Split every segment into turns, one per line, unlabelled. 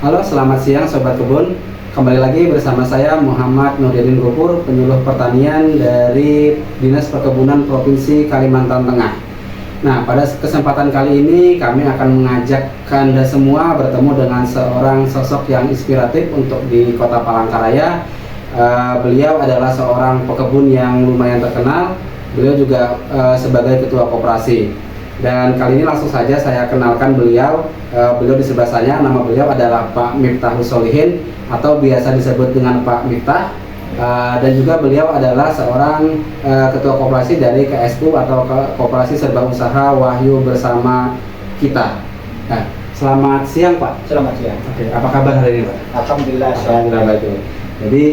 Halo, selamat siang Sobat Kebun. Kembali lagi bersama saya Muhammad Nurdin Gopur, penyuluh pertanian dari Dinas Perkebunan Provinsi Kalimantan Tengah. Nah, pada kesempatan kali ini kami akan mengajak Anda semua bertemu dengan seorang sosok yang inspiratif untuk di Kota Palangkaraya. Beliau adalah seorang pekebun yang lumayan terkenal. Beliau juga sebagai ketua koperasi. Dan kali ini langsung saja saya kenalkan beliau. Beliau di sebelah saya, nama beliau adalah Pak Miftahus Solihin atau biasa disebut dengan Pak Miftah. Dan juga beliau adalah seorang ketua koperasi dari KSU atau Koperasi Serba Usaha Wahyu Bersama Kita. Nah, selamat siang Pak.
Selamat siang.
Oke, apa kabar hari ini Pak?
Alhamdulillah.
Alhamdulillah baik. Jadi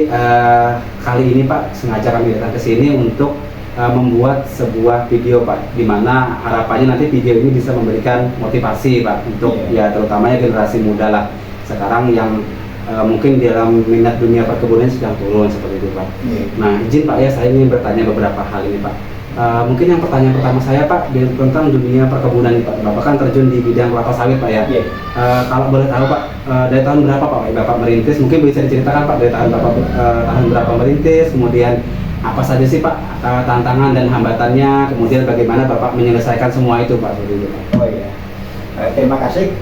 kali ini Pak sengaja kami datang ke sini untuk membuat sebuah video Pak, di mana harapannya nanti video ini bisa memberikan motivasi Pak untuk ya terutamanya generasi muda lah sekarang yang mungkin dalam minat dunia perkebunan sedang turun seperti itu Pak. Nah, izin Pak ya, saya ingin bertanya beberapa hal ini Pak. Mungkin yang pertanyaan pertama saya Pak tentang dunia perkebunan ini Pak. Bapak kan terjun di bidang kelapa sawit Pak ya. Kalau boleh tahu Pak, dari tahun berapa Pak Bapak merintis? Mungkin bisa diceritakan Pak dari tahun Bapak tahun berapa merintis, kemudian apa saja sih Pak tantangan dan hambatannya, kemudian bagaimana Bapak menyelesaikan semua itu Pak?
Oh iya, terima kasih.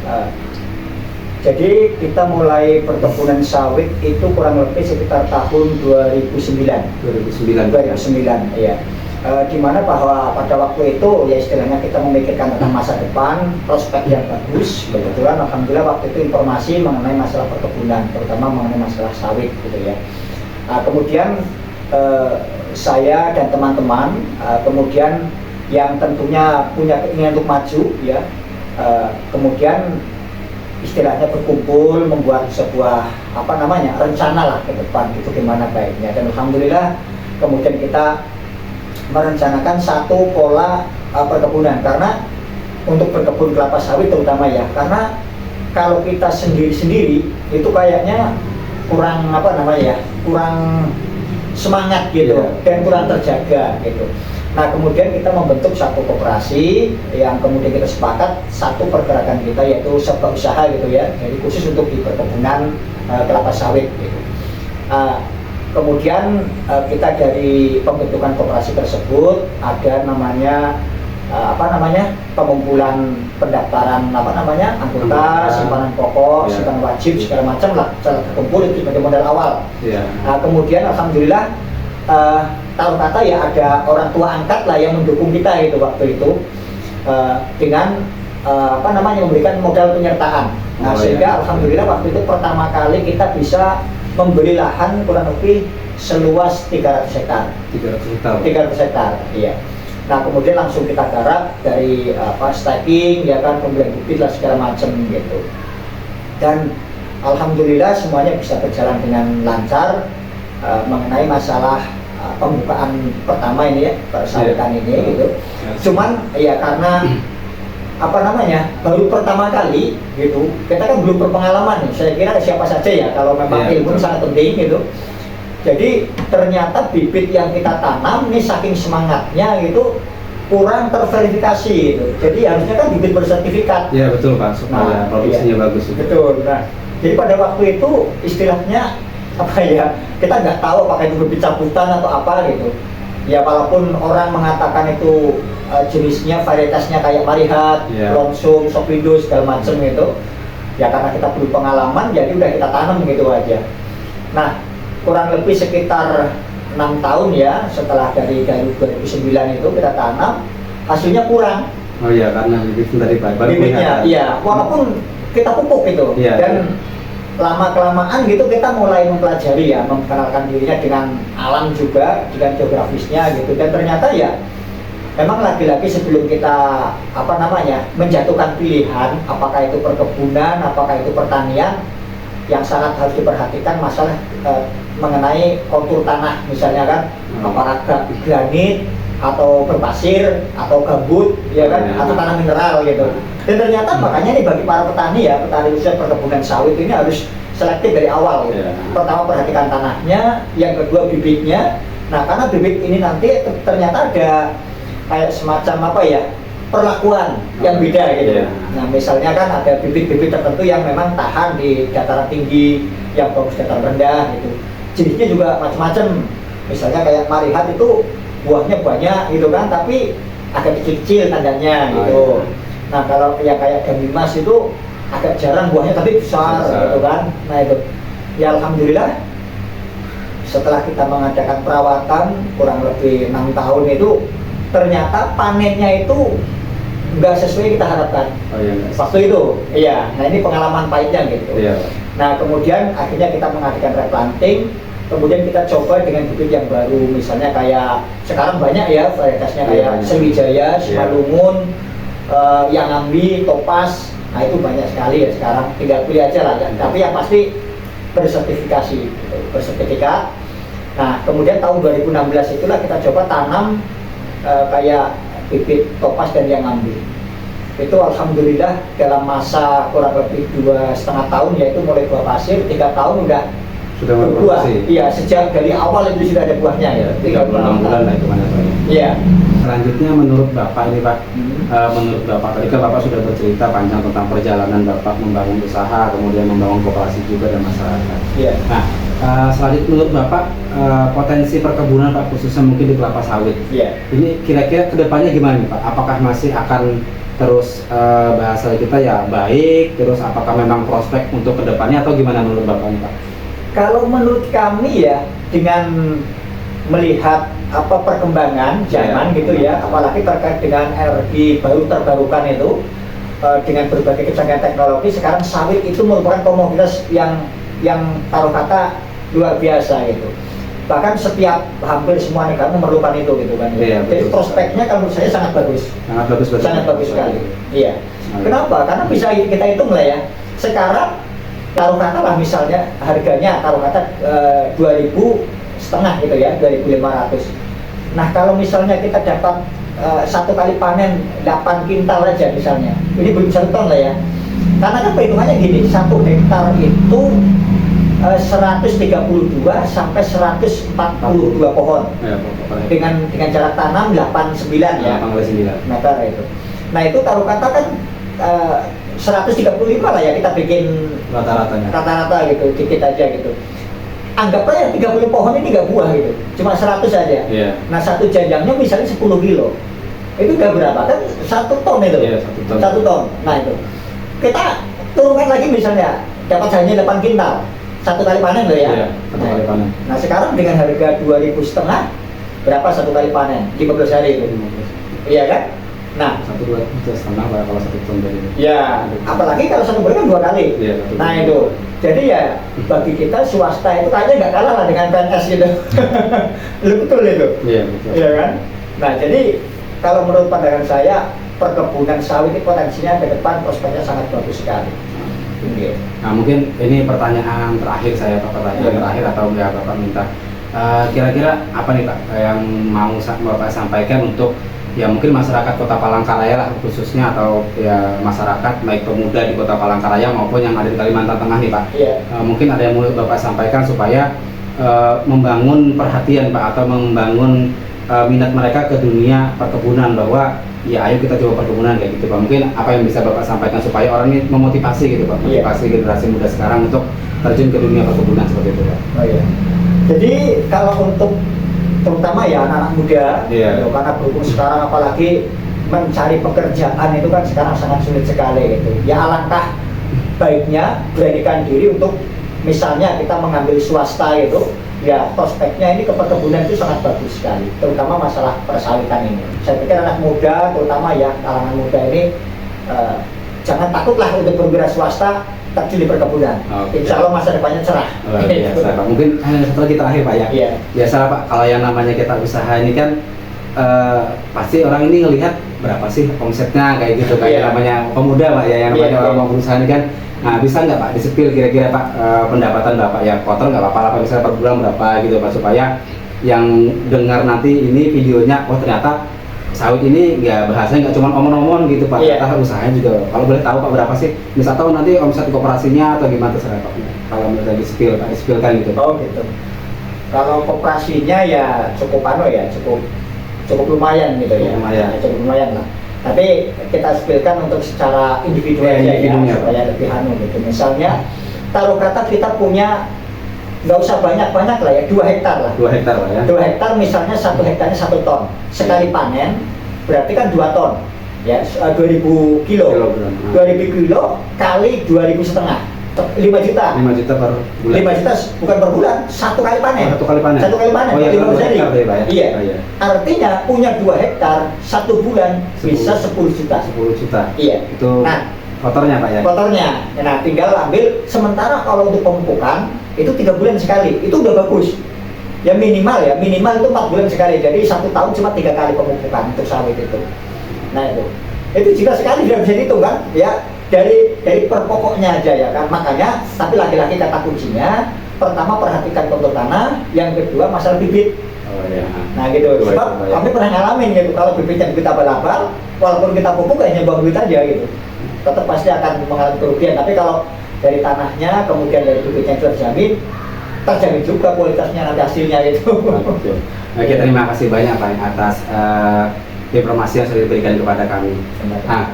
Jadi kita mulai perkebunan sawit itu kurang lebih sekitar tahun 2009 ya. Dimana bahwa pada waktu itu ya istilahnya kita memikirkan tentang masa depan, prospek yang bagus. Kebetulan alhamdulillah waktu itu informasi mengenai masalah perkebunan, terutama mengenai masalah sawit gitu ya. Kemudian saya dan teman-teman kemudian yang tentunya punya keinginan untuk maju ya, kemudian istilahnya berkumpul membuat sebuah rencana lah ke depan itu gimana baiknya, dan alhamdulillah kemudian kita merencanakan satu pola perkebunan. Karena untuk berkebun kelapa sawit terutama ya, karena kalau kita sendiri-sendiri itu kayaknya kurang kurang semangat gitu dan kurang terjaga gitu. Nah, kemudian kita membentuk satu koperasi yang kemudian kita sepakat satu pergerakan kita yaitu serba usaha gitu ya, jadi khusus untuk di perkebunan kelapa sawit gitu. Kemudian kita dari pembentukan koperasi tersebut ada namanya pengumpulan pendaftaran anggota, simpanan pokok, simpanan wajib segala macam lah terkumpul itu sebagai modal awal. Kemudian alhamdulillah taruh kata ya ada orang tua angkat lah yang mendukung kita itu waktu itu dengan memberikan modal penyertaan. Sehingga alhamdulillah waktu itu pertama kali kita bisa membeli lahan kurang lebih seluas 300 hektar. 300 hektar, iya. Nah, kemudian langsung kita garap dari staking ya kan, pembelian bibit lah segala macam gitu. Dan alhamdulillah semuanya bisa berjalan dengan lancar. Mengenai masalah pembukaan pertama ini ya, persawitan ini gitu. Cuman ya karena baru pertama kali gitu, kita kan belum berpengalaman nih. Saya kira siapa saja ya kalau memang ilmu sangat penting gitu. Jadi ternyata bibit yang kita tanam nih saking semangatnya gitu kurang terverifikasi gitu. Jadi harusnya kan bibit bersertifikat.
Iya betul Pak, supaya produksinya bagus.
Betul. Nah, jadi pada waktu itu istilahnya kita nggak tahu apakah itu bibit cabutan atau apa gitu. Ya walaupun orang mengatakan itu jenisnya varietasnya kayak Marihat, Lonsum, Sofindo segala macam gitu. Ya karena kita belum pengalaman jadi udah kita tanam gitu aja. Nah, kurang lebih sekitar 6 tahun ya setelah dari 2009 itu kita tanam, hasilnya kurang.
Oh iya, karena
bibitnya iya, walaupun kita pupuk gitu. Dan lama-kelamaan gitu kita mulai mempelajari ya, memperkenalkan dirinya dengan alam juga, dengan geografisnya gitu. Dan ternyata ya memang lagi-lagi sebelum kita menjatuhkan pilihan apakah itu perkebunan, apakah itu pertanian, yang sangat harus diperhatikan masalah mengenai kontur tanah misalnya kan, apakah granit atau berpasir atau gambut ya kan, atau tanah mineral gitu. Dan ternyata makanya nih bagi para petani ya, petani khususnya perkebunan sawit ini harus selektif dari awal gitu. Pertama perhatikan tanahnya, yang kedua bibitnya. Nah, karena bibit ini nanti ternyata ada kayak semacam perlakuan yang beda gitu.
Iya.
Nah misalnya kan ada bibit-bibit tertentu yang memang tahan di dataran tinggi, yang bagus dataran rendah gitu. Jenisnya juga macam-macam. Misalnya kayak marihat itu buahnya banyak gitu kan, tapi agak kecil-kecil tandanya gitu. Nah kalau yang kayak gamimas itu agak jarang buahnya tapi besar gitu kan. Nah itu ya alhamdulillah setelah kita mengadakan perawatan kurang lebih 6 tahun itu ternyata panennya itu nggak sesuai kita harapkan.
Oh iya.
Waktu itu, iya. Nah ini pengalaman pahitnya gitu.
Iya.
Nah kemudian akhirnya kita mengadakan replanting, kemudian kita coba dengan bibit yang baru, misalnya kayak sekarang banyak ya varietasnya kayak Sriwijaya, Simalungun, yang Ambi, Topaz. Nah itu banyak sekali ya sekarang, tinggal pilih aja lah ya. Tapi yang pasti bersertifikasi, gitu. Bersertifikat. Nah kemudian tahun 2016 itulah kita coba tanam kayak bibit Topaz dan yang Ambi. Itu alhamdulillah dalam masa kurang lebih 2,5 tahun, yaitu mulai buah pasir, 3 tahun udah
Sudah
berbuah.
berproduksi.
Iya, sejak dari awal itu sudah ada buahnya ya.
36 bulan lah itu mana Pak.
Iya.
Selanjutnya menurut Bapak ini Pak, menurut Bapak tadi kan Bapak sudah bercerita panjang tentang perjalanan Bapak membangun usaha, kemudian membangun koperasi juga dan masyarakat.
Iya.
Nah, selanjutnya menurut Bapak potensi perkebunan Pak khususnya mungkin di kelapa sawit.
Iya.
Ini kira-kira kedepannya gimana nih Pak? Apakah masih akan terus bahasa kita ya baik, terus apakah memang prospek untuk kedepannya atau gimana menurut Bapak nih Pak?
Kalau menurut kami ya, dengan melihat apa perkembangan zaman gitu ya, apalagi terkait dengan energi baru terbarukan itu, dengan berbagai kecanggihan teknologi, sekarang sawit itu merupakan komoditas yang taruh kata luar biasa gitu. Bahkan setiap hampir semua negara memerlukan itu gitu kan.
Iya,
jadi
betul.
prospeknya kalau menurut saya sangat bagus.
Sangat bagus betul.
Sangat bagus sekali. Iya. Kenapa? Karena bisa kita hitung lah ya. Sekarang taruh kata lah misalnya harganya taruh kata 2.500 gitu ya, 2.500. Nah kalau misalnya kita dapat satu kali panen 8 kintal aja misalnya, ini belum 1 ton lah ya. Karena kan perhitungannya gini, 1 hektar itu 132 sampai 142 pohon.
Ya,
Dengan jarak tanam 89 ya.
89
meter itu. Nah itu taruh kata kan 135 lah ya kita bikin
rata-ratanya.
rata-rata gitu, dikit aja gitu. Anggaplah yang 30 pohon ini nggak buah gitu, cuma 100 aja.
Iya.
Nah satu janjangnya misalnya 10 kilo, itu udah berapa? Kan 1 ton itu.
Iya, 1 ton.
1 ton. Nah itu kita turunkan lagi misalnya dapat hanya 8 kintal, 1 kali panen loh ya.
Iya, 1 kali panen.
Nah sekarang dengan harga 2.500 berapa 1 kali panen? 15 hari itu. Iya kan? Nah,
1,5 Pak kalau 1 ton dari itu.
ya, apalagi kalau 1 bulan kan 2 kali.
Iya, 1
Nah
bulan.
itu, jadi ya bagi kita swasta itu kayaknya nggak kalah lah dengan PNS gitu. Betul itu.
Iya, betul.
Iya kan? Nah jadi kalau menurut pandangan saya perkebunan sawit itu potensinya ke depan prospeknya sangat bagus sekali. Iya.
Nah mungkin ini pertanyaan terakhir saya Pak, pertanyaan terakhir atau ya Bapak minta kira-kira apa nih Pak yang mau Bapak sampaikan untuk ya mungkin masyarakat Kota Palangkaraya lah khususnya atau ya masyarakat baik pemuda di Kota Palangkaraya maupun yang ada di Kalimantan Tengah nih Pak.
Iya.
Mungkin ada yang mau Bapak sampaikan supaya membangun perhatian Pak atau membangun minat mereka ke dunia perkebunan bahwa ya ayo kita coba perkebunan kayak gitu Pak. Mungkin apa yang bisa Bapak sampaikan supaya orang ini memotivasi gitu Pak, motivasi generasi muda sekarang untuk terjun ke dunia perkebunan seperti itu Pak.
Oh iya. Jadi kalau untuk terutama ya anak-anak muda,
Iya.
karena berhubung sekarang apalagi mencari pekerjaan itu kan sekarang sangat sulit sekali gitu. Ya alangkah baiknya beranikan diri untuk misalnya kita mengambil swasta itu, ya prospeknya ini ke perkebunan itu sangat bagus sekali, terutama masalah persawitan ini. Saya pikir anak muda, terutama ya kalangan muda ini jangan takutlah untuk bergerak swasta, terjun di perkebunan.
Oke.
Insya Allah masa depannya cerah.
Luar biasa Pak. Mungkin satu lagi terakhir Pak ya.
Iya.
Biasa Pak kalau yang namanya kita usaha ini kan pasti orang ini ngelihat berapa sih omsetnya kayak gitu kayak
Iya.
namanya pemuda Pak ya yang namanya
Iya,
orang
iya.
mau berusaha ini kan. Nah bisa nggak Pak disepil kira-kira Pak pendapatan Bapak ya kotor nggak apa-apa lah Pak misalnya per bulan berapa gitu Pak supaya yang dengar nanti ini videonya oh ternyata sawit ini ya bahasanya nggak cuma omong-omong gitu Pak,
Iya.
ternyata usahanya juga kalau boleh tahu Pak berapa sih bisa tahu nanti omset kooperasinya atau gimana terserah Pak kalau misalnya di-spill Pak, di-spillkan gitu.
Oh gitu. Kalau kooperasinya ya cukup cukup lumayan gitu ya.
Cukup lumayan.
Cukup lumayan lah. Tapi kita spillkan untuk secara individu
Ya,
aja
individunya,
ya, supaya lebih anu gitu. Misalnya taruh kata kita punya, nggak usah banyak-banyak lah ya, 2 hektar lah.
2 hektar lah ya.
2 hektar misalnya 1 hektarnya 1 ton. Sekali panen berarti kan 2 ton. Ya, 2000 kilo.
Kilogram.
2000 kilo kali 2.500.000. 5 juta.
5 juta per bulan.
5 juta bukan per bulan, 1 kali panen.
Oh, 1 kali panen.
1 kali panen.
Oh iya,
5
2 hektar ya, Pak ya?
Iya.
Oh, iya.
Artinya punya 2 hektar 1 bulan bisa 10 juta.
10 juta.
Iya.
Itu
Nah,
kotornya Pak ya?
kotornya. Nah, tinggal ambil. Sementara kalau untuk pemupukan itu 3 bulan sekali. Itu udah bagus. Ya minimal itu 4 bulan sekali. Jadi 1 tahun cuma 3 kali pemupukan untuk sawit itu. Nah itu juga sekali tidak bisa dihitung kan? Ya dari per pokoknya aja ya kan. Makanya, tapi lagi-lagi kata kuncinya, pertama perhatikan kontur tanah, yang kedua masalah bibit.
Oh iya.
Nah gitu.
Dua
Sebab
itu, Pak, ya.
kami pernah ngalamin gitu, kalau bibitnya bibit abal-abal, walaupun kita pupuk hanya buang duit aja gitu, tetap pasti akan mengalami kerugian. Tapi kalau dari tanahnya, kemudian dari bibitnya terjamin juga kualitasnya nanti hasilnya gitu.
Oke, terima kasih banyak Pak atas informasi yang sudah diberikan kepada kami. Nah,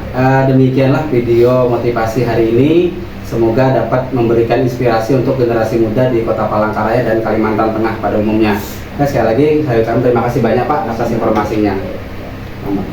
demikianlah video motivasi hari ini. Semoga dapat memberikan inspirasi untuk generasi muda di Kota Palangkaraya dan Kalimantan Tengah pada umumnya. Sekali lagi saya ucapkan terima kasih banyak Pak atas informasinya. Selamat.